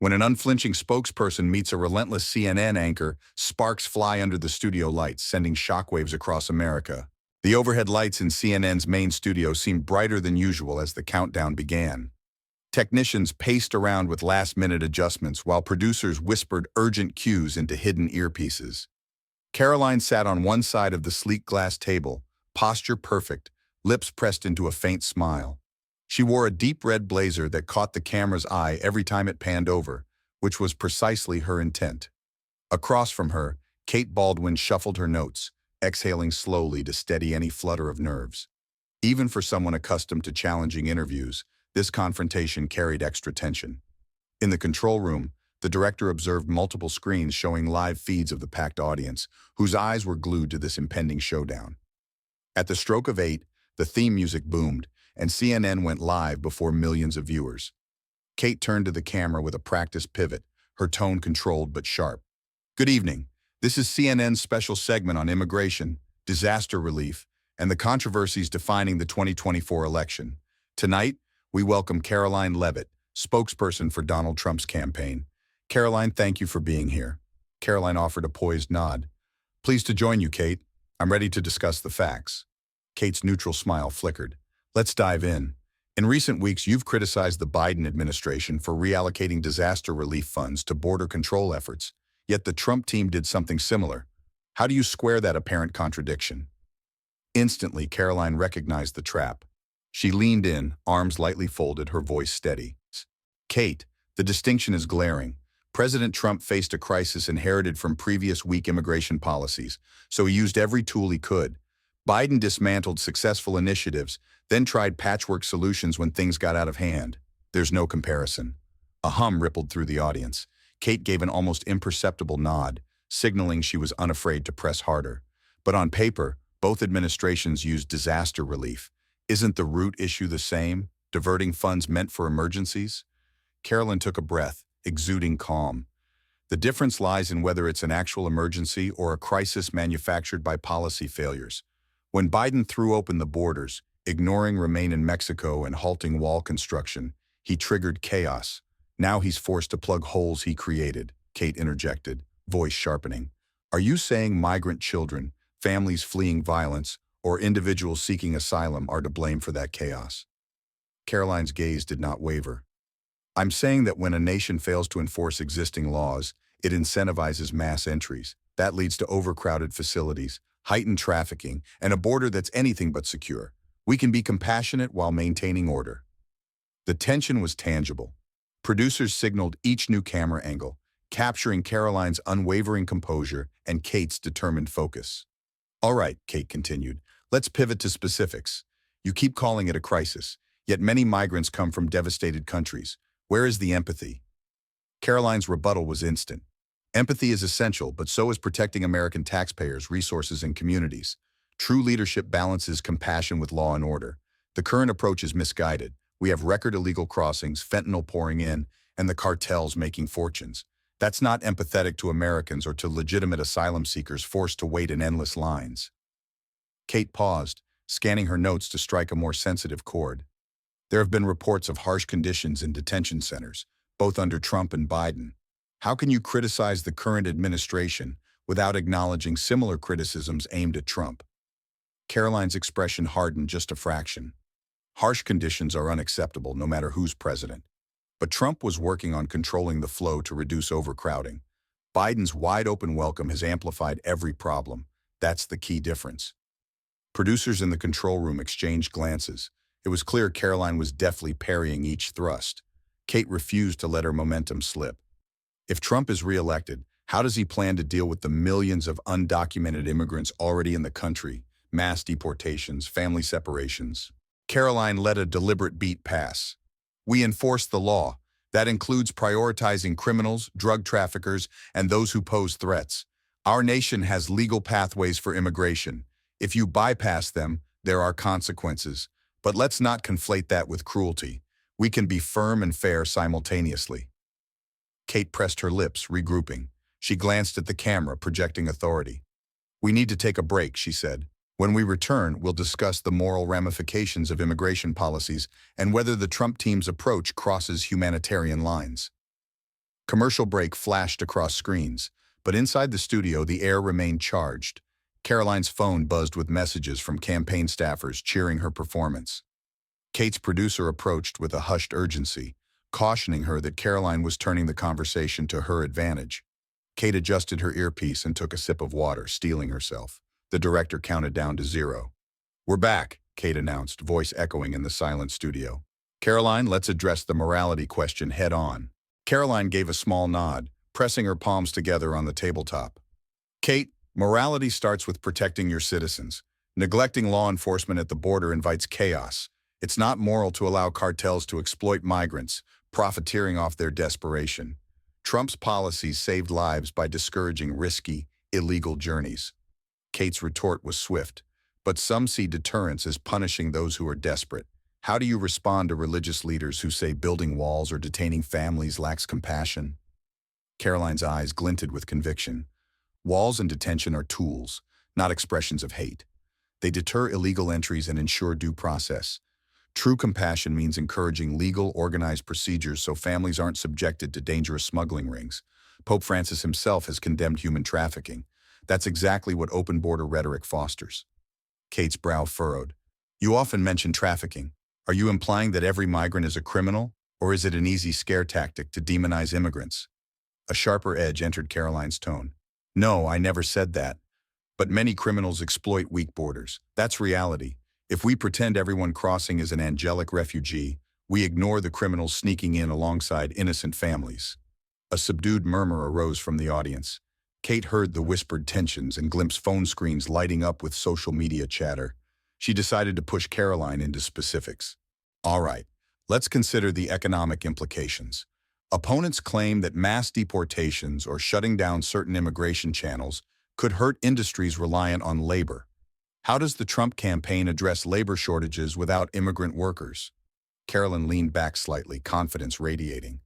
When an unflinching spokesperson meets a relentless CNN anchor, sparks fly under the studio lights, sending shockwaves across America. The overhead lights in CNN's main studio seemed brighter than usual as the countdown began. Technicians paced around with last-minute adjustments while producers whispered urgent cues into hidden earpieces. Karoline sat on one side of the sleek glass table, posture perfect, lips pressed into a faint smile. She wore a deep red blazer that caught the camera's eye every time it panned over, which was precisely her intent. Across from her, Kate Baldwin shuffled her notes, exhaling slowly to steady any flutter of nerves. Even for someone accustomed to challenging interviews, this confrontation carried extra tension. In the control room, the director observed multiple screens showing live feeds of the packed audience, whose eyes were glued to this impending showdown. At the stroke of 8, the theme music boomed, and CNN went live before millions of viewers. Kate turned to the camera with a practiced pivot, her tone controlled but sharp. "Good evening. This is CNN's special segment on immigration, disaster relief, and the controversies defining the 2024 election. Tonight, we welcome Karoline Leavitt, spokesperson for Donald Trump's campaign. Karoline, thank you for being here." Karoline offered a poised nod. "Pleased to join you, Kate. I'm ready to discuss the facts." Kate's neutral smile flickered. "Let's dive in. In recent weeks, you've criticized the Biden administration for reallocating disaster relief funds to border control efforts, yet the Trump team did something similar. How do you square that apparent contradiction?" Instantly, Karoline recognized the trap. She leaned in, arms lightly folded, her voice steady. "Kate, the distinction is glaring. President Trump faced a crisis inherited from previous weak immigration policies, so he used every tool he could. Biden dismantled successful initiatives, then tried patchwork solutions when things got out of hand. There's no comparison." A hum rippled through the audience. Kate gave an almost imperceptible nod, signaling she was unafraid to press harder. "But on paper, both administrations used disaster relief. Isn't the root issue the same, diverting funds meant for emergencies?" Karoline took a breath, exuding calm. "The difference lies in whether it's an actual emergency or a crisis manufactured by policy failures. When Biden threw open the borders, ignoring Remain in Mexico and halting wall construction, he triggered chaos. Now he's forced to plug holes he created," Kate interjected, voice sharpening. "Are you saying migrant children, families fleeing violence, or individuals seeking asylum are to blame for that chaos?" Karoline's gaze did not waver. "I'm saying that when a nation fails to enforce existing laws, it incentivizes mass entries. That leads to overcrowded facilities, heightened trafficking, and a border that's anything but secure. We can be compassionate while maintaining order." The tension was tangible. Producers signaled each new camera angle, capturing Karoline's unwavering composure and Kate's determined focus. "All right," Kate continued, "let's pivot to specifics. You keep calling it a crisis, yet many migrants come from devastated countries. Where is the empathy?" Karoline's rebuttal was instant. "Empathy is essential, but so is protecting American taxpayers, resources, and communities. True leadership balances compassion with law and order. The current approach is misguided. We have record illegal crossings, fentanyl pouring in, and the cartels making fortunes. That's not empathetic to Americans or to legitimate asylum seekers forced to wait in endless lines." Kate paused, scanning her notes to strike a more sensitive chord. "There have been reports of harsh conditions in detention centers, both under Trump and Biden. How can you criticize the current administration without acknowledging similar criticisms aimed at Trump?" Karoline's expression hardened just a fraction. "Harsh conditions are unacceptable no matter who's president. But Trump was working on controlling the flow to reduce overcrowding. Biden's wide-open welcome has amplified every problem. That's the key difference." Producers in the control room exchanged glances. It was clear Karoline was deftly parrying each thrust. Kate refused to let her momentum slip. "If Trump is re-elected, how does he plan to deal with the millions of undocumented immigrants already in the country? Mass deportations, family separations?" Karoline let a deliberate beat pass. "We enforce the law. That includes prioritizing criminals, drug traffickers, and those who pose threats. Our nation has legal pathways for immigration. If you bypass them, there are consequences. But let's not conflate that with cruelty. We can be firm and fair simultaneously." Kate pressed her lips, regrouping. She glanced at the camera, projecting authority. "We need to take a break," she said. "When we return, we'll discuss the moral ramifications of immigration policies and whether the Trump team's approach crosses humanitarian lines." Commercial break flashed across screens, but inside the studio the air remained charged. Karoline's phone buzzed with messages from campaign staffers cheering her performance. Kate's producer approached with a hushed urgency, cautioning her that Karoline was turning the conversation to her advantage. Kate adjusted her earpiece and took a sip of water, steeling herself. The director counted down to 0. "We're back," Kate announced, voice echoing in the silent studio. "Karoline, let's address the morality question head-on." Karoline gave a small nod, pressing her palms together on the tabletop. "Kate, morality starts with protecting your citizens. Neglecting law enforcement at the border invites chaos. It's not moral to allow cartels to exploit migrants, profiteering off their desperation. Trump's policies saved lives by discouraging risky, illegal journeys." Kate's retort was swift. "But some see deterrence as punishing those who are desperate. How do you respond to religious leaders who say building walls or detaining families lacks compassion?" Karoline's eyes glinted with conviction. Walls and detention are tools, not expressions of hate. They deter illegal entries and ensure due process. True compassion means encouraging legal, organized procedures so families aren't subjected to dangerous smuggling rings. Pope Francis himself has condemned human trafficking. That's exactly what open border rhetoric fosters. Kate's brow furrowed. "You often mention trafficking. Are you implying that every migrant is a criminal, or is it an easy scare tactic to demonize immigrants?" A sharper edge entered Karoline's tone. "No, I never said that. But many criminals exploit weak borders. That's reality. If we pretend everyone crossing is an angelic refugee, we ignore the criminals sneaking in alongside innocent families." A subdued murmur arose from the audience. Kate heard the whispered tensions and glimpsed phone screens lighting up with social media chatter. She decided to push Karoline into specifics. "All right, let's consider the economic implications. Opponents claim that mass deportations or shutting down certain immigration channels could hurt industries reliant on labor. How does the Trump campaign address labor shortages without immigrant workers?" Karoline leaned back slightly, confidence radiating.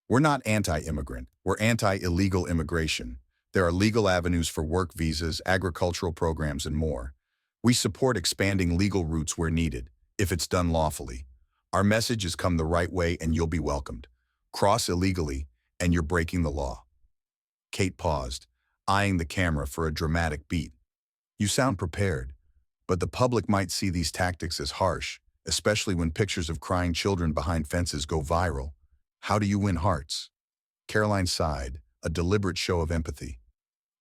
"We're not anti-immigrant, we're anti-illegal immigration. There are legal avenues for work visas, agricultural programs, and more. We support expanding legal routes where needed, if it's done lawfully. Our message is come the right way and you'll be welcomed. Cross illegally, and you're breaking the law." Kate paused, eyeing the camera for a dramatic beat. "You sound prepared. But the public might see these tactics as harsh, especially when pictures of crying children behind fences go viral. How do you win hearts?" Karoline sighed, a deliberate show of empathy.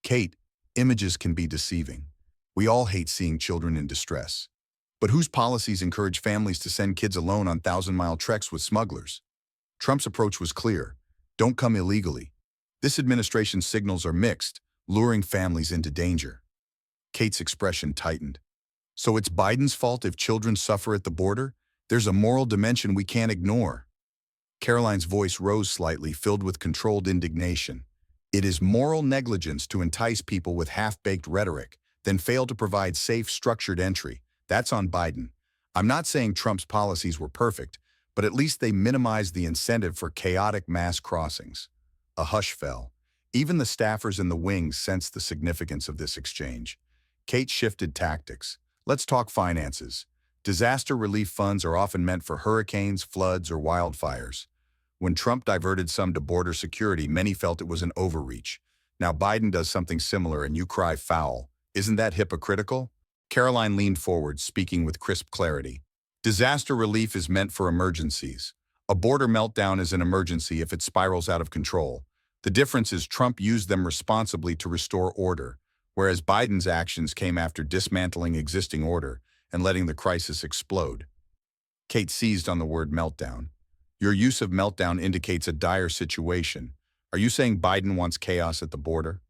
"Kate, images can be deceiving. We all hate seeing children in distress. But whose policies encourage families to send kids alone on 1,000-mile treks with smugglers? Trump's approach was clear. Don't come illegally. This administration's signals are mixed, luring families into danger." Kate's expression tightened. "So it's Biden's fault if children suffer at the border? There's a moral dimension we can't ignore." Karoline's voice rose slightly, filled with controlled indignation. "It is moral negligence to entice people with half-baked rhetoric, then fail to provide safe, structured entry. That's on Biden. I'm not saying Trump's policies were perfect, but at least they minimized the incentive for chaotic mass crossings." A hush fell. Even the staffers in the wings sensed the significance of this exchange. Kate shifted tactics. "Let's talk finances. Disaster relief funds are often meant for hurricanes, floods, or wildfires. When Trump diverted some to border security, many felt it was an overreach. Now Biden does something similar and you cry foul. Isn't that hypocritical?" Karoline leaned forward, speaking with crisp clarity. "Disaster relief is meant for emergencies. A border meltdown is an emergency if it spirals out of control. The difference is Trump used them responsibly to restore order, whereas Biden's actions came after dismantling existing order and letting the crisis explode." Kate seized on the word meltdown. "Your use of meltdown indicates a dire situation. Are you saying Biden wants chaos at the border?"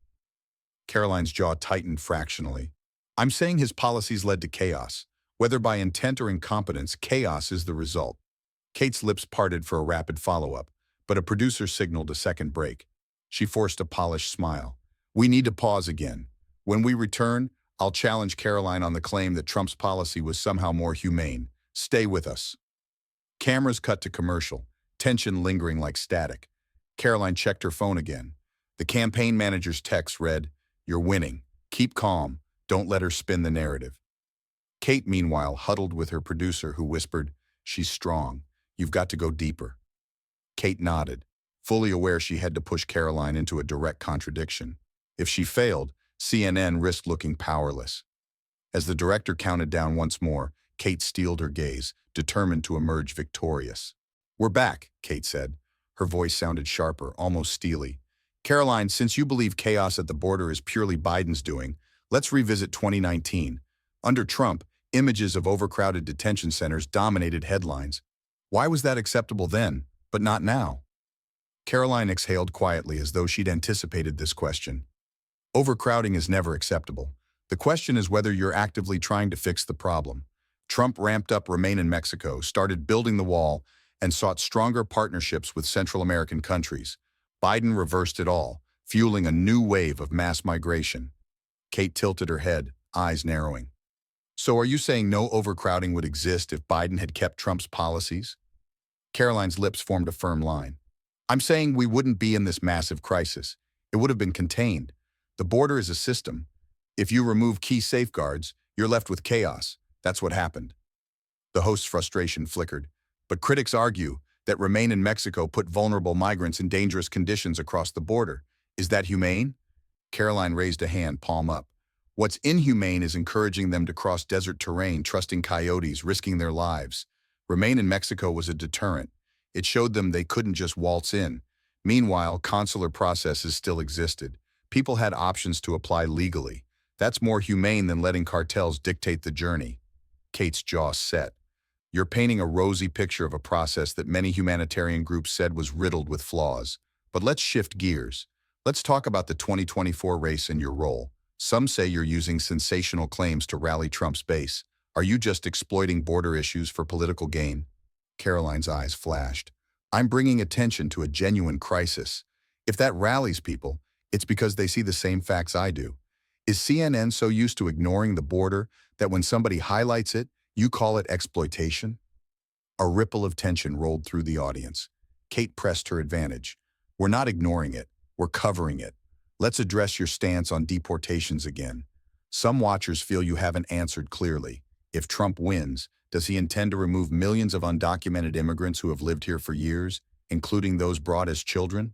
Karoline's jaw tightened fractionally. "I'm saying his policies led to chaos. Whether by intent or incompetence, chaos is the result." Kate's lips parted for a rapid follow-up, but a producer signaled a second break. She forced a polished smile. "We need to pause again. When we return, I'll challenge Karoline on the claim that Trump's policy was somehow more humane. Stay with us." Cameras cut to commercial, tension lingering like static. Karoline checked her phone again. The campaign manager's text read, "You're winning. Keep calm. Don't let her spin the narrative." Kate, meanwhile, huddled with her producer who whispered, "She's strong. You've got to go deeper." Kate nodded. fully aware she had to push Karoline into a direct contradiction. If she failed, CNN risked looking powerless. As the director counted down once more, Kate steeled her gaze, determined to emerge victorious. "We're back," Kate said. Her voice sounded sharper, almost steely. "Karoline, since you believe chaos at the border is purely Biden's doing, let's revisit 2019. Under Trump, images of overcrowded detention centers dominated headlines. Why was that acceptable then, but not now?" Karoline exhaled quietly as though she'd anticipated this question. Overcrowding is never acceptable. The question is whether you're actively trying to fix the problem. Trump ramped up Remain in Mexico, started building the wall, and sought stronger partnerships with Central American countries. Biden reversed it all, fueling a new wave of mass migration. Kate tilted her head, eyes narrowing. "So are you saying no overcrowding would exist if Biden had kept Trump's policies?" Karoline's lips formed a firm line. "I'm saying we wouldn't be in this massive crisis. It would have been contained. The border is a system. If you remove key safeguards, you're left with chaos. That's what happened." The host's frustration flickered. "But critics argue that Remain in Mexico put vulnerable migrants in dangerous conditions across the border. Is that humane?" Karoline raised a hand, palm up. "What's inhumane is encouraging them to cross desert terrain, trusting coyotes, risking their lives. Remain in Mexico was a deterrent. It showed them they couldn't just waltz in. Meanwhile, consular processes still existed. People had options to apply legally. That's more humane than letting cartels dictate the journey." Kate's jaw set. "You're painting a rosy picture of a process that many humanitarian groups said was riddled with flaws. But let's shift gears. Let's talk about the 2024 race and your role. Some say you're using sensational claims to rally Trump's base. Are you just exploiting border issues for political gain?" Karoline's eyes flashed. "I'm bringing attention to a genuine crisis. If that rallies people, it's because they see the same facts I do. Is CNN so used to ignoring the border that when somebody highlights it, you call it exploitation?" A ripple of tension rolled through the audience. Kate pressed her advantage. "We're not ignoring it. We're covering it. Let's address your stance on deportations again. Some watchers feel you haven't answered clearly. If Trump wins, does he intend to remove millions of undocumented immigrants who have lived here for years, including those brought as children?"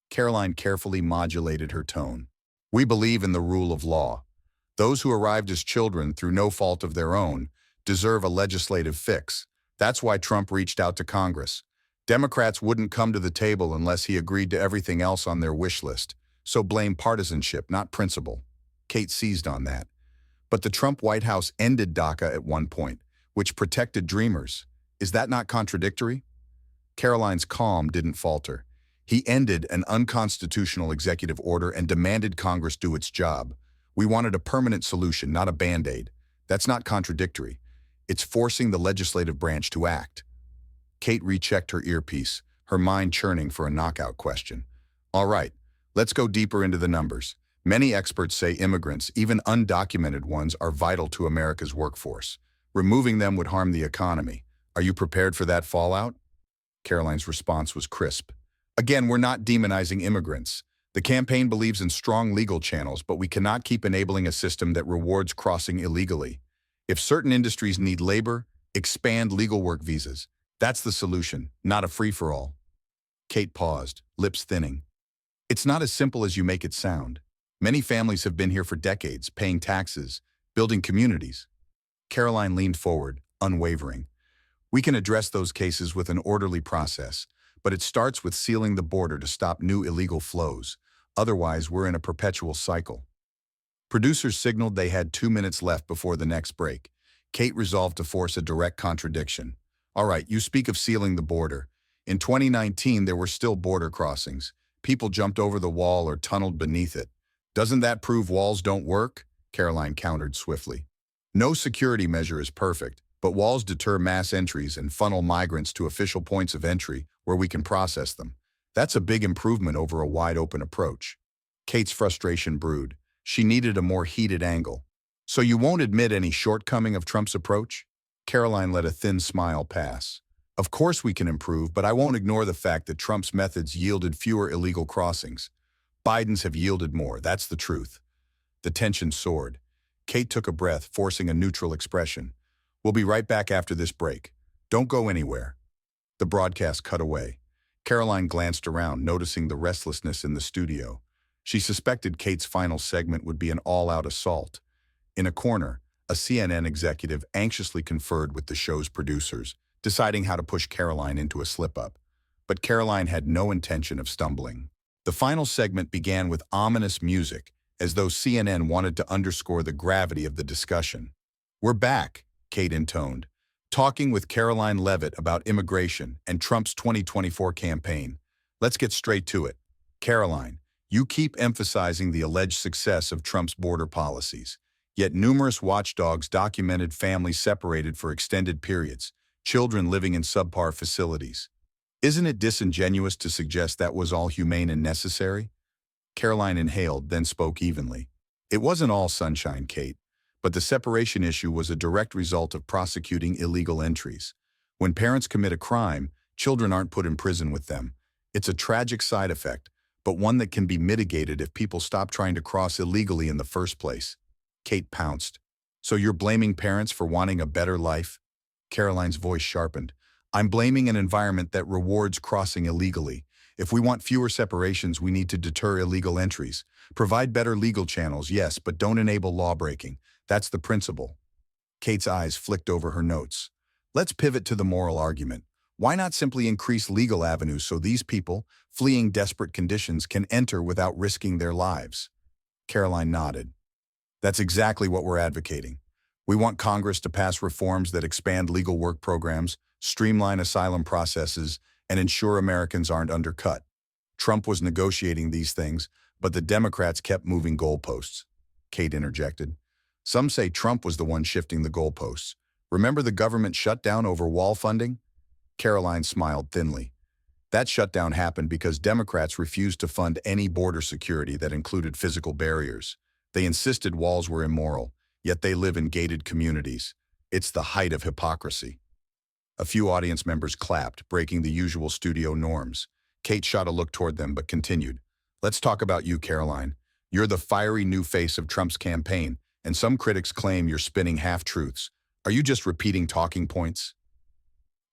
Karoline carefully modulated her tone. "We believe in the rule of law. Those who arrived as children through no fault of their own deserve a legislative fix. That's why Trump reached out to Congress. Democrats wouldn't come to the table unless he agreed to everything else on their wish list. So blame partisanship, not principle." Kate seized on that. "But the Trump White House ended DACA at one point, which protected dreamers. Is that not contradictory?" Karoline's calm didn't falter. "He ended an unconstitutional executive order and demanded Congress do its job. We wanted a permanent solution, not a Band-Aid. That's not contradictory. It's forcing the legislative branch to act." Kate rechecked her earpiece, her mind churning for a knockout question. "All right, let's go deeper into the numbers. Many experts say immigrants, even undocumented ones, are vital to America's workforce. Removing them would harm the economy. Are you prepared for that fallout?" Karoline's response was crisp. "Again, we're not demonizing immigrants. The campaign believes in strong legal channels, but we cannot keep enabling a system that rewards crossing illegally. If certain industries need labor, expand legal work visas. That's the solution, not a free-for-all." Kate paused, lips thinning. "It's not as simple as you make it sound. Many families have been here for decades, paying taxes, building communities." Karoline leaned forward, unwavering. "We can address those cases with an orderly process, but it starts with sealing the border to stop new illegal flows. Otherwise, we're in a perpetual cycle." Producers signaled they had 2 minutes left before the next break. Kate resolved to force a direct contradiction. "All right, you speak of sealing the border. In 2019, there were still border crossings. People jumped over the wall or tunneled beneath it. Doesn't that prove walls don't work?" Karoline countered swiftly. "No security measure is perfect, but walls deter mass entries and funnel migrants to official points of entry where we can process them. That's a big improvement over a wide-open approach." Kate's frustration brewed. She needed a more heated angle. "So you won't admit any shortcoming of Trump's approach?" Karoline let a thin smile pass. "Of course we can improve, but I won't ignore the fact that Trump's methods yielded fewer illegal crossings. Biden's have yielded more, that's the truth." The tension soared. Kate took a breath, forcing a neutral expression. "We'll be right back after this break. Don't go anywhere." The broadcast cut away. Karoline glanced around, noticing the restlessness in the studio. She suspected Kate's final segment would be an all-out assault. In a corner, a CNN executive anxiously conferred with the show's producers, deciding how to push Karoline into a slip-up. But Karoline had no intention of stumbling. The final segment began with ominous music, as though CNN wanted to underscore the gravity of the discussion. "We're back," Kate intoned, "talking with Karoline Leavitt about immigration and Trump's 2024 campaign. Let's get straight to it. Karoline, you keep emphasizing the alleged success of Trump's border policies. Yet numerous watchdogs documented families separated for extended periods, children living in subpar facilities. Isn't it disingenuous to suggest that was all humane and necessary?" Karoline inhaled, then spoke evenly. "It wasn't all sunshine, Kate, but the separation issue was a direct result of prosecuting illegal entries. When parents commit a crime, children aren't put in prison with them. It's a tragic side effect, but one that can be mitigated if people stop trying to cross illegally in the first place." Kate pounced. "So you're blaming parents for wanting a better life?" Karoline's voice sharpened. "I'm blaming an environment that rewards crossing illegally. If we want fewer separations, we need to deter illegal entries. Provide better legal channels, yes, but don't enable lawbreaking. That's the principle." Kate's eyes flicked over her notes. "Let's pivot to the moral argument. Why not simply increase legal avenues so these people, fleeing desperate conditions, can enter without risking their lives?" Karoline nodded. "That's exactly what we're advocating. We want Congress to pass reforms that expand legal work programs, streamline asylum processes, and ensure Americans aren't undercut. Trump was negotiating these things, but the Democrats kept moving goalposts." Kate interjected. "Some say Trump was the one shifting the goalposts. Remember the government shutdown over wall funding?" Karoline smiled thinly. "That shutdown happened because Democrats refused to fund any border security that included physical barriers. They insisted walls were immoral, yet they live in gated communities. It's the height of hypocrisy." A few audience members clapped, breaking the usual studio norms. Kate shot a look toward them but continued. "Let's talk about you, Karoline. You're the fiery new face of Trump's campaign, and some critics claim you're spinning half-truths. Are you just repeating talking points?"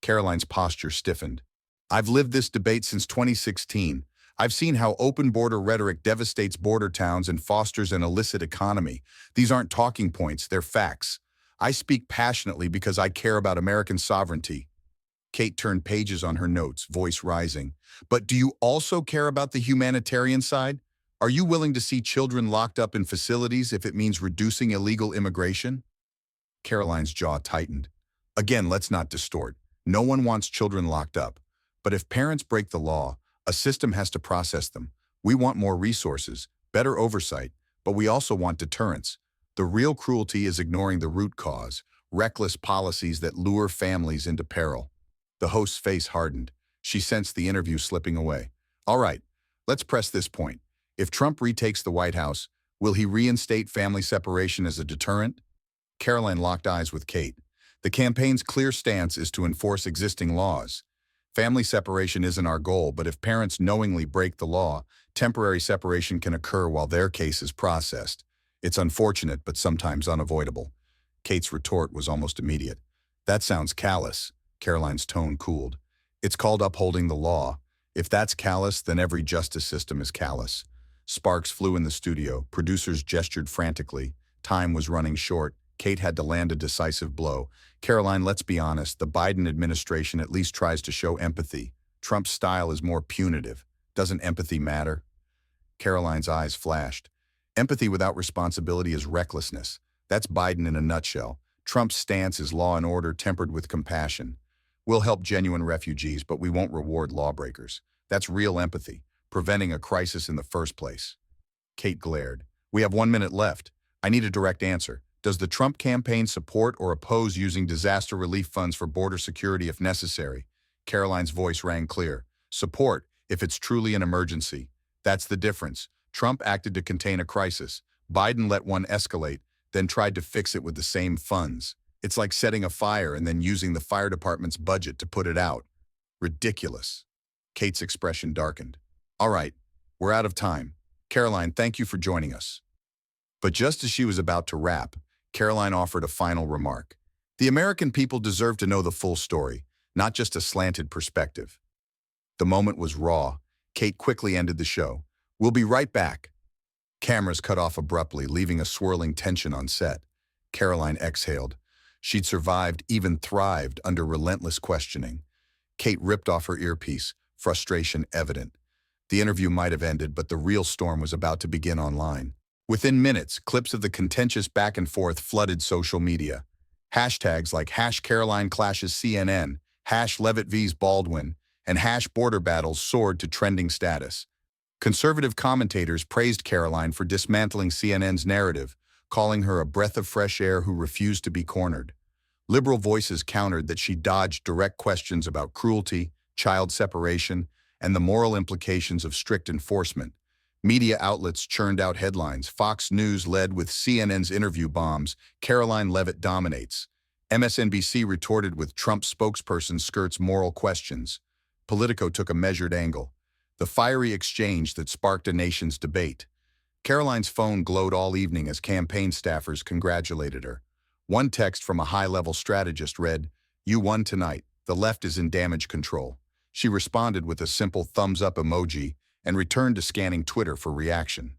Karoline's posture stiffened. "I've lived this debate since 2016. I've seen how open border rhetoric devastates border towns and fosters an illicit economy. These aren't talking points, they're facts. I speak passionately because I care about American sovereignty." Kate turned pages on her notes, voice rising. "But do you also care about the humanitarian side? Are you willing to see children locked up in facilities if it means reducing illegal immigration?" Karoline's jaw tightened. "Again, let's not distort. No one wants children locked up. But if parents break the law, a system has to process them. We want more resources, better oversight, but we also want deterrence. The real cruelty is ignoring the root cause, reckless policies that lure families into peril." The host's face hardened. She sensed the interview slipping away. "All right, let's press this point. If Trump retakes the White House, will he reinstate family separation as a deterrent?" Karoline locked eyes with Kate. "The campaign's clear stance is to enforce existing laws. Family separation isn't our goal, but if parents knowingly break the law, temporary separation can occur while their case is processed. It's unfortunate, but sometimes unavoidable." Kate's retort was almost immediate. "That sounds callous." Karoline's tone cooled. "It's called upholding the law. If that's callous, then every justice system is callous." Sparks flew in the studio. Producers gestured frantically. Time was running short. Kate had to land a decisive blow. "Karoline, let's be honest. The Biden administration at least tries to show empathy. Trump's style is more punitive. Doesn't empathy matter?" Karoline's eyes flashed. "Empathy without responsibility is recklessness. That's Biden in a nutshell. Trump's stance is law and order tempered with compassion. We'll help genuine refugees, but we won't reward lawbreakers. That's real empathy, preventing a crisis in the first place." Kate glared. "We have 1 minute left. I need a direct answer. Does the Trump campaign support or oppose using disaster relief funds for border security if necessary?" Karoline's voice rang clear. "Support, if it's truly an emergency. That's the difference. Trump acted to contain a crisis. Biden let one escalate, then tried to fix it with the same funds. It's like setting a fire and then using the fire department's budget to put it out. Ridiculous." Kate's expression darkened. "All right, we're out of time. Karoline, thank you for joining us." But just as she was about to wrap, Karoline offered a final remark. "The American people deserve to know the full story, not just a slanted perspective." The moment was raw. Kate quickly ended the show. "We'll be right back." Cameras cut off abruptly, leaving a swirling tension on set. Karoline exhaled. She'd survived, even thrived, under relentless questioning. Kate ripped off her earpiece, frustration evident. The interview might have ended, but the real storm was about to begin online. Within minutes, clips of the contentious back and forth flooded social media. Hashtags like #Caroline clashes CNN, #Leavitt vs Baldwin, and #border battles soared to trending status. Conservative commentators praised Karoline for dismantling CNN's narrative, calling her a breath of fresh air who refused to be cornered. Liberal voices countered that she dodged direct questions about cruelty, child separation, and the moral implications of strict enforcement. Media outlets churned out headlines. Fox News led with CNN's interview bombs, "Karoline Leavitt dominates." MSNBC retorted with "Trump spokesperson skirts moral questions." Politico took a measured angle. The fiery exchange that sparked a nation's debate. Karoline's phone glowed all evening as campaign staffers congratulated her. One text from a high-level strategist read, "You won tonight. The left is in damage control." She responded with a simple thumbs-up emoji and returned to scanning Twitter for reaction.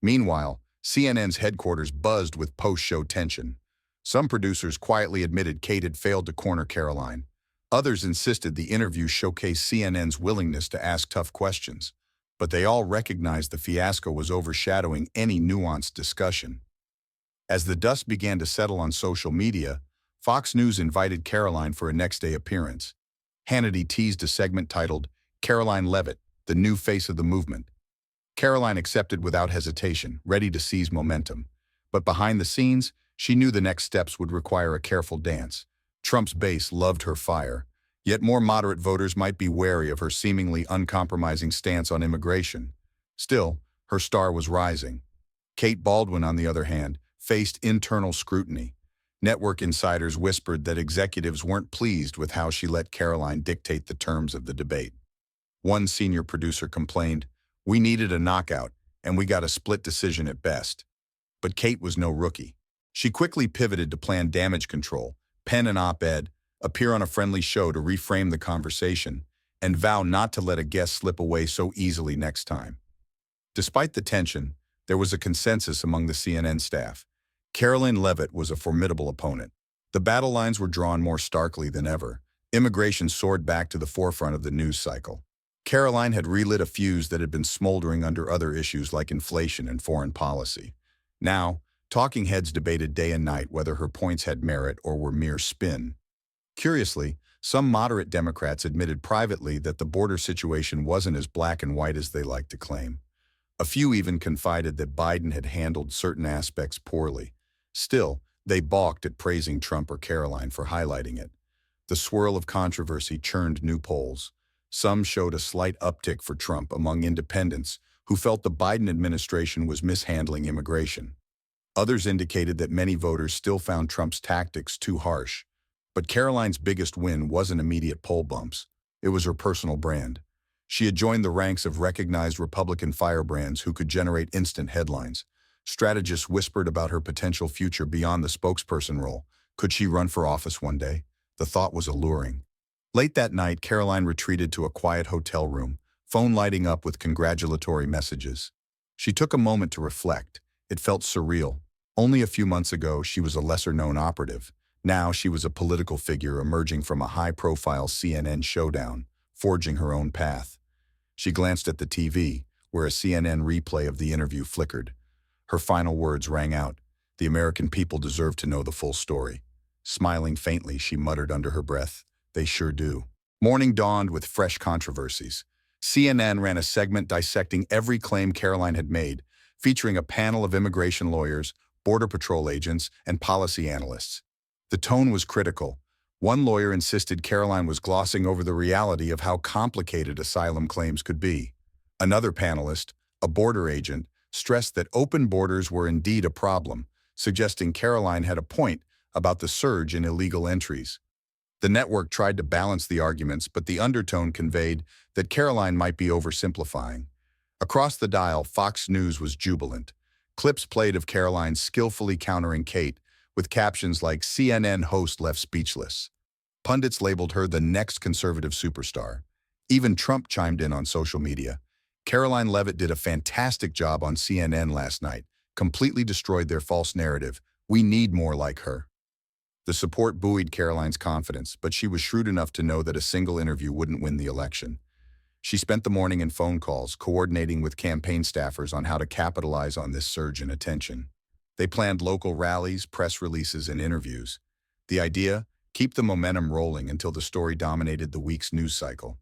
Meanwhile, CNN's headquarters buzzed with post-show tension. Some producers quietly admitted Kate had failed to corner Karoline. Others insisted the interview showcased CNN's willingness to ask tough questions. But they all recognized the fiasco was overshadowing any nuanced discussion. As the dust began to settle on social media, Fox News invited Karoline for a next-day appearance. Hannity teased a segment titled, "Karoline Leavitt, the new face of the movement." Karoline accepted without hesitation, ready to seize momentum. But behind the scenes, she knew the next steps would require a careful dance. Trump's base loved her fire, yet more moderate voters might be wary of her seemingly uncompromising stance on immigration. Still, her star was rising. Kate Baldwin, on the other hand, faced internal scrutiny. Network insiders whispered that executives weren't pleased with how she let Karoline dictate the terms of the debate. One senior producer complained, "We needed a knockout, and we got a split decision at best." But Kate was no rookie. She quickly pivoted to plan damage control, pen an op-ed, appear on a friendly show to reframe the conversation, and vow not to let a guest slip away so easily next time. Despite the tension, there was a consensus among the CNN staff. Karoline Leavitt was a formidable opponent. The battle lines were drawn more starkly than ever. Immigration soared back to the forefront of the news cycle. Karoline had relit a fuse that had been smoldering under other issues like inflation and foreign policy. Now, talking heads debated day and night whether her points had merit or were mere spin. Curiously, some moderate Democrats admitted privately that the border situation wasn't as black and white as they liked to claim. A few even confided that Biden had handled certain aspects poorly. Still, they balked at praising Trump or Karoline for highlighting it. The swirl of controversy churned new polls. Some showed a slight uptick for Trump among independents who felt the Biden administration was mishandling immigration. Others indicated that many voters still found Trump's tactics too harsh. But Karoline's biggest win wasn't immediate poll bumps. It was her personal brand. She had joined the ranks of recognized Republican firebrands who could generate instant headlines. Strategists whispered about her potential future beyond the spokesperson role. Could she run for office one day? The thought was alluring. Late that night, Karoline retreated to a quiet hotel room, phone lighting up with congratulatory messages. She took a moment to reflect. It felt surreal. Only a few months ago, she was a lesser-known operative. Now she was a political figure emerging from a high-profile CNN showdown, forging her own path. She glanced at the TV, where a CNN replay of the interview flickered. Her final words rang out, "The American people deserve to know the full story." Smiling faintly, she muttered under her breath, "They sure do." Morning dawned with fresh controversies. CNN ran a segment dissecting every claim Karoline had made, featuring a panel of immigration lawyers, Border Patrol agents, and policy analysts. The tone was critical. One lawyer insisted Karoline was glossing over the reality of how complicated asylum claims could be. Another panelist, a border agent, stressed that open borders were indeed a problem, suggesting Karoline had a point about the surge in illegal entries. The network tried to balance the arguments, but the undertone conveyed that Karoline might be oversimplifying. Across the dial, Fox News was jubilant. Clips played of Karoline skillfully countering Kate, with captions like "CNN host left speechless." Pundits labeled her the next conservative superstar. Even Trump chimed in on social media. Karoline Leavitt did a fantastic job on CNN last night, completely destroyed their false narrative. We need more like her. The support buoyed Karoline's confidence, but she was shrewd enough to know that a single interview wouldn't win the election. She spent the morning in phone calls, coordinating with campaign staffers on how to capitalize on this surge in attention. They planned local rallies, press releases, and interviews. The idea? Keep the momentum rolling until the story dominated the week's news cycle.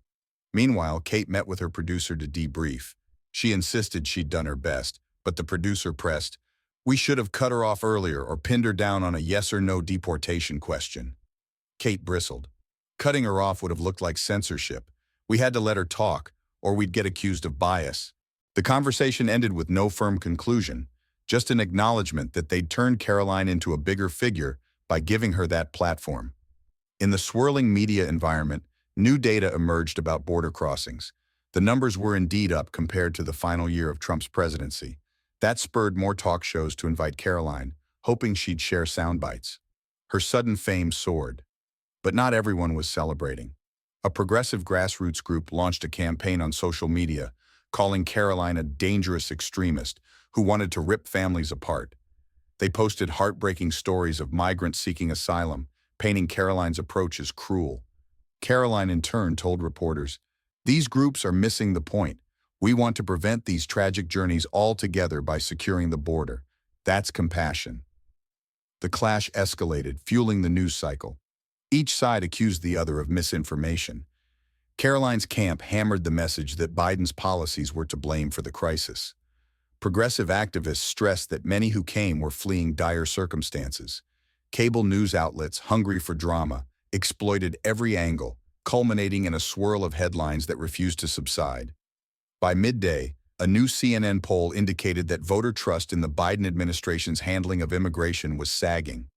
Meanwhile, Kate met with her producer to debrief. She insisted she'd done her best, but the producer pressed, "We should have cut her off earlier or pinned her down on a yes or no deportation question." Kate bristled. "Cutting her off would have looked like censorship. We had to let her talk, or we'd get accused of bias." The conversation ended with no firm conclusion, just an acknowledgement that they'd turned Karoline into a bigger figure by giving her that platform. In the swirling media environment, new data emerged about border crossings. The numbers were indeed up compared to the final year of Trump's presidency. That spurred more talk shows to invite Karoline, hoping she'd share sound bites. Her sudden fame soared. But not everyone was celebrating. A progressive grassroots group launched a campaign on social media, calling Karoline a dangerous extremist who wanted to rip families apart. They posted heartbreaking stories of migrants seeking asylum, painting Karoline's approach as cruel. Karoline, in turn, told reporters, "These groups are missing the point. We want to prevent these tragic journeys altogether by securing the border. That's compassion." The clash escalated, fueling the news cycle. Each side accused the other of misinformation. Karoline's camp hammered the message that Biden's policies were to blame for the crisis. Progressive activists stressed that many who came were fleeing dire circumstances. Cable news outlets, hungry for drama, exploited every angle, culminating in a swirl of headlines that refused to subside. By midday, a new CNN poll indicated that voter trust in the Biden administration's handling of immigration was sagging.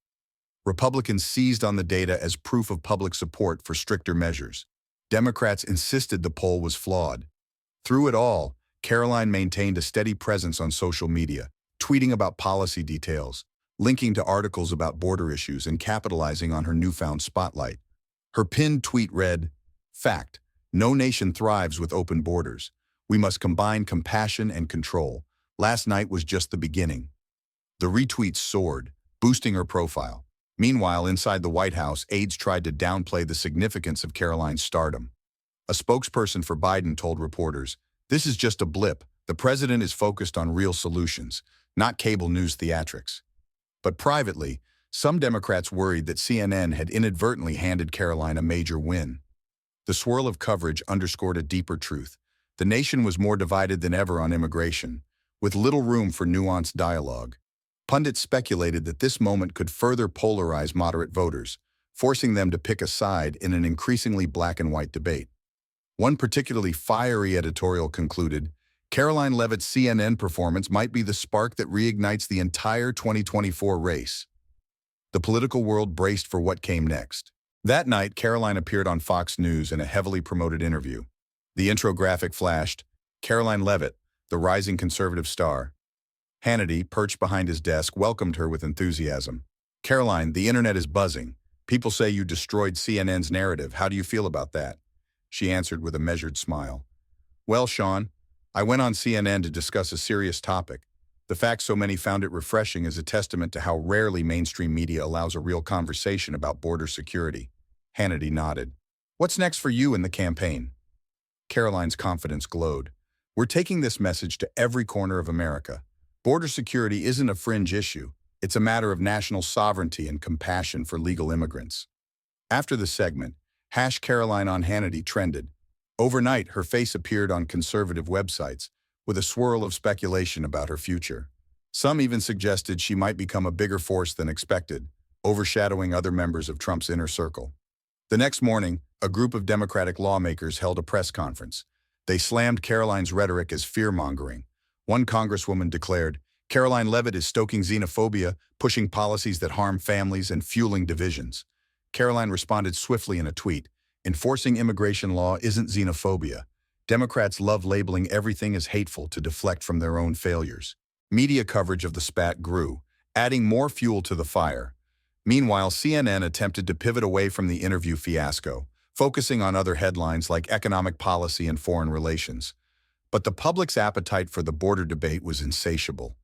Republicans seized on the data as proof of public support for stricter measures. Democrats insisted the poll was flawed. Through it all, Karoline maintained a steady presence on social media, tweeting about policy details, linking to articles about border issues, and capitalizing on her newfound spotlight. Her pinned tweet read, "Fact, no nation thrives with open borders. We must combine compassion and control. Last night was just the beginning." The retweets soared, boosting her profile. Meanwhile, inside the White House, aides tried to downplay the significance of Karoline's stardom. A spokesperson for Biden told reporters, "This is just a blip. The president is focused on real solutions, not cable news theatrics." But privately, some Democrats worried that CNN had inadvertently handed Karoline a major win. The swirl of coverage underscored a deeper truth. The nation was more divided than ever on immigration, with little room for nuanced dialogue. Pundits speculated that this moment could further polarize moderate voters, forcing them to pick a side in an increasingly black-and-white debate. One particularly fiery editorial concluded, "Karoline Leavitt's CNN performance might be the spark that reignites the entire 2024 race." The political world braced for what came next. That night, Karoline appeared on Fox News in a heavily promoted interview. The intro graphic flashed, Karoline Leavitt, the rising conservative star. Hannity, perched behind his desk, welcomed her with enthusiasm. "Karoline, the internet is buzzing. People say you destroyed CNN's narrative. How do you feel about that?" She answered with a measured smile. "Well, Sean, I went on CNN to discuss a serious topic. The fact so many found it refreshing is a testament to how rarely mainstream media allows a real conversation about border security." Hannity nodded. "What's next for you in the campaign?" Karoline's confidence glowed. "We're taking this message to every corner of America. Border security isn't a fringe issue. It's a matter of national sovereignty and compassion for legal immigrants." After the segment, #Karoline on Hannity trended. Overnight, her face appeared on conservative websites, with a swirl of speculation about her future. Some even suggested she might become a bigger force than expected, overshadowing other members of Trump's inner circle. The next morning, a group of Democratic lawmakers held a press conference. They slammed Karoline's rhetoric as fear-mongering. One congresswoman declared, "Karoline Leavitt is stoking xenophobia, pushing policies that harm families and fueling divisions." Karoline responded swiftly in a tweet, "Enforcing immigration law isn't xenophobia. Democrats love labeling everything as hateful to deflect from their own failures." Media coverage of the spat grew, adding more fuel to the fire. Meanwhile, CNN attempted to pivot away from the interview fiasco, focusing on other headlines like economic policy and foreign relations. But the public's appetite for the border debate was insatiable.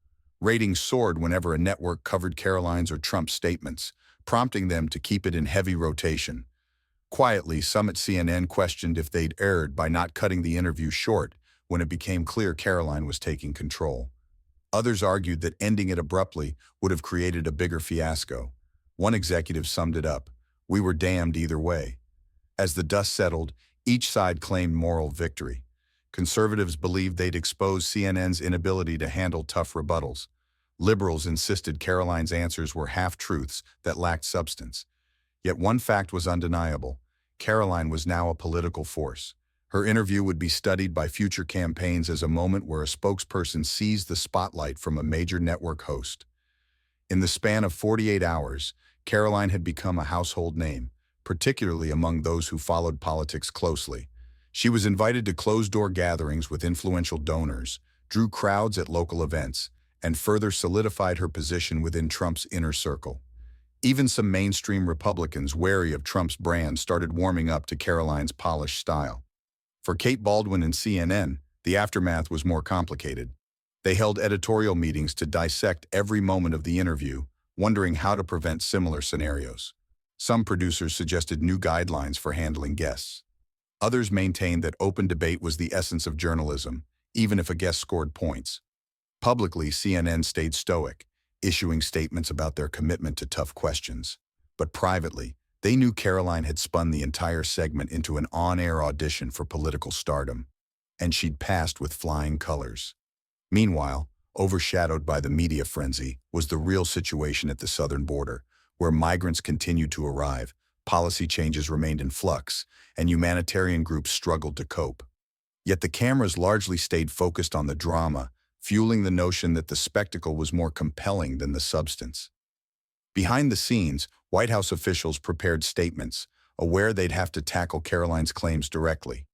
Ratings soared whenever a network covered Karoline's or Trump's statements, prompting them to keep it in heavy rotation. Quietly, some at CNN questioned if they'd erred by not cutting the interview short when it became clear Karoline was taking control. Others argued that ending it abruptly would have created a bigger fiasco. One executive summed it up: "We were damned either way." As the dust settled, each side claimed moral victory. Conservatives believed they'd exposed CNN's inability to handle tough rebuttals. Liberals insisted Karoline's answers were half-truths that lacked substance. Yet one fact was undeniable: Karoline was now a political force. Her interview would be studied by future campaigns as a moment where a spokesperson seized the spotlight from a major network host. In the span of 48 hours, Karoline had become a household name, particularly among those who followed politics closely. She was invited to closed-door gatherings with influential donors, drew crowds at local events, and further solidified her position within Trump's inner circle. Even some mainstream Republicans wary of Trump's brand started warming up to Karoline's polished style. For Kate Baldwin and CNN, the aftermath was more complicated. They held editorial meetings to dissect every moment of the interview, wondering how to prevent similar scenarios. Some producers suggested new guidelines for handling guests. Others maintained that open debate was the essence of journalism, even if a guest scored points. Publicly, CNN stayed stoic, issuing statements about their commitment to tough questions. But privately, they knew Karoline had spun the entire segment into an on-air audition for political stardom, and she'd passed with flying colors. Meanwhile, overshadowed by the media frenzy, was the real situation at the southern border, where migrants continued to arrive, policy changes remained in flux, and humanitarian groups struggled to cope. Yet the cameras largely stayed focused on the drama, fueling the notion that the spectacle was more compelling than the substance. Behind the scenes, White House officials prepared statements, aware they'd have to tackle Karoline's claims directly.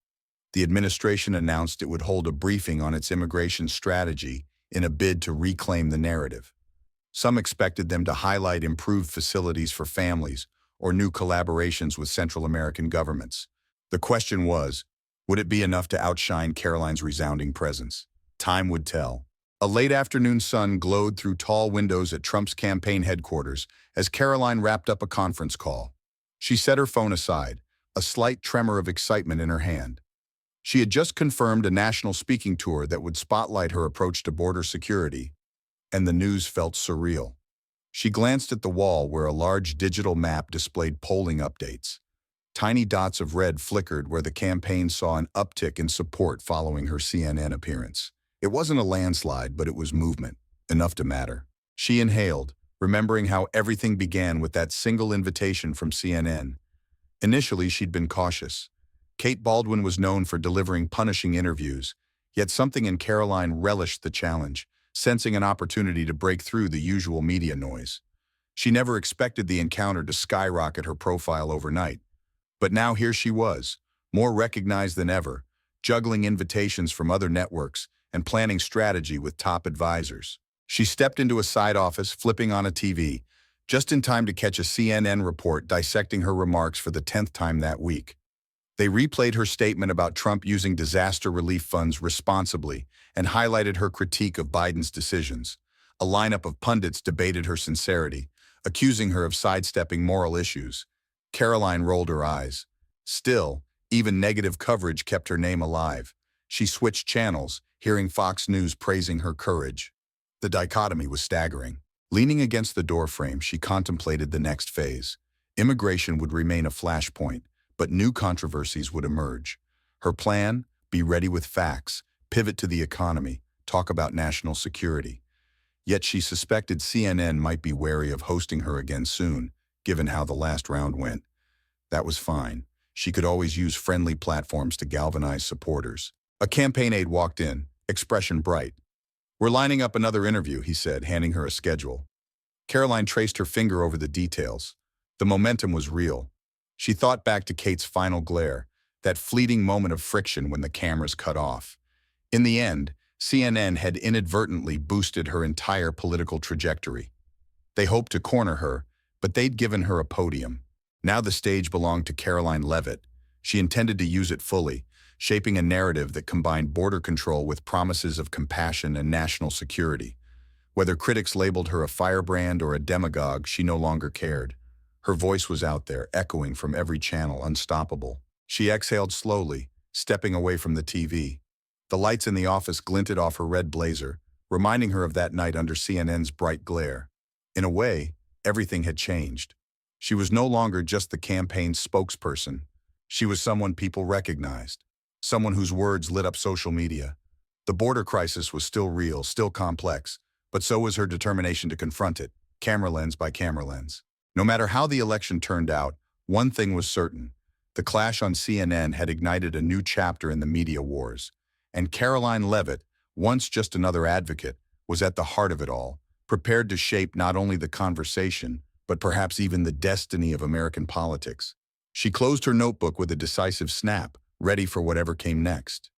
The administration announced it would hold a briefing on its immigration strategy in a bid to reclaim the narrative. Some expected them to highlight improved facilities for families or new collaborations with Central American governments. The question was, would it be enough to outshine Karoline's resounding presence? Time would tell. A late afternoon sun glowed through tall windows at Trump's campaign headquarters as Karoline wrapped up a conference call. She set her phone aside, a slight tremor of excitement in her hand. She had just confirmed a national speaking tour that would spotlight her approach to border security, and the news felt surreal. She glanced at the wall where a large digital map displayed polling updates. Tiny dots of red flickered where the campaign saw an uptick in support following her CNN appearance. It wasn't a landslide, but it was movement, enough to matter. She inhaled, remembering how everything began with that single invitation from CNN. Initially, she'd been cautious. Kate Baldwin was known for delivering punishing interviews, yet something in Karoline relished the challenge, sensing an opportunity to break through the usual media noise. She never expected the encounter to skyrocket her profile overnight. But now here she was, more recognized than ever, juggling invitations from other networks and planning strategy with top advisors. She stepped into a side office, flipping on a TV, just in time to catch a CNN report dissecting her remarks for the 10th time that week. They replayed her statement about Trump using disaster relief funds responsibly and highlighted her critique of Biden's decisions. A lineup of pundits debated her sincerity, accusing her of sidestepping moral issues. Karoline rolled her eyes. Still, even negative coverage kept her name alive. She switched channels, hearing Fox News praising her courage. The dichotomy was staggering. Leaning against the doorframe, she contemplated the next phase. Immigration would remain a flashpoint, but new controversies would emerge. Her plan? Be ready with facts, pivot to the economy, talk about national security. Yet she suspected CNN might be wary of hosting her again soon, given how the last round went. That was fine. She could always use friendly platforms to galvanize supporters. A campaign aide walked in, expression bright. "We're lining up another interview," he said, handing her a schedule. Karoline traced her finger over the details. The momentum was real. She thought back to Kate's final glare, that fleeting moment of friction when the cameras cut off. In the end, CNN had inadvertently boosted her entire political trajectory. They hoped to corner her, but they'd given her a podium. Now the stage belonged to Karoline Leavitt, She intended to use it fully, shaping a narrative that combined border control with promises of compassion and national security. Whether critics labeled her a firebrand or a demagogue, she no longer cared. Her voice was out there, echoing from every channel, unstoppable. She exhaled slowly, stepping away from the TV. The lights in the office glinted off her red blazer, reminding her of that night under CNN's bright glare. In a way, everything had changed. She was no longer just the campaign's spokesperson. She was someone people recognized, someone whose words lit up social media. The border crisis was still real, still complex, but so was her determination to confront it, camera lens by camera lens. No matter how the election turned out, one thing was certain. The clash on CNN had ignited a new chapter in the media wars. And Karoline Leavitt, once just another advocate, was at the heart of it all, prepared to shape not only the conversation, but perhaps even the destiny of American politics. She closed her notebook with a decisive snap, ready for whatever came next.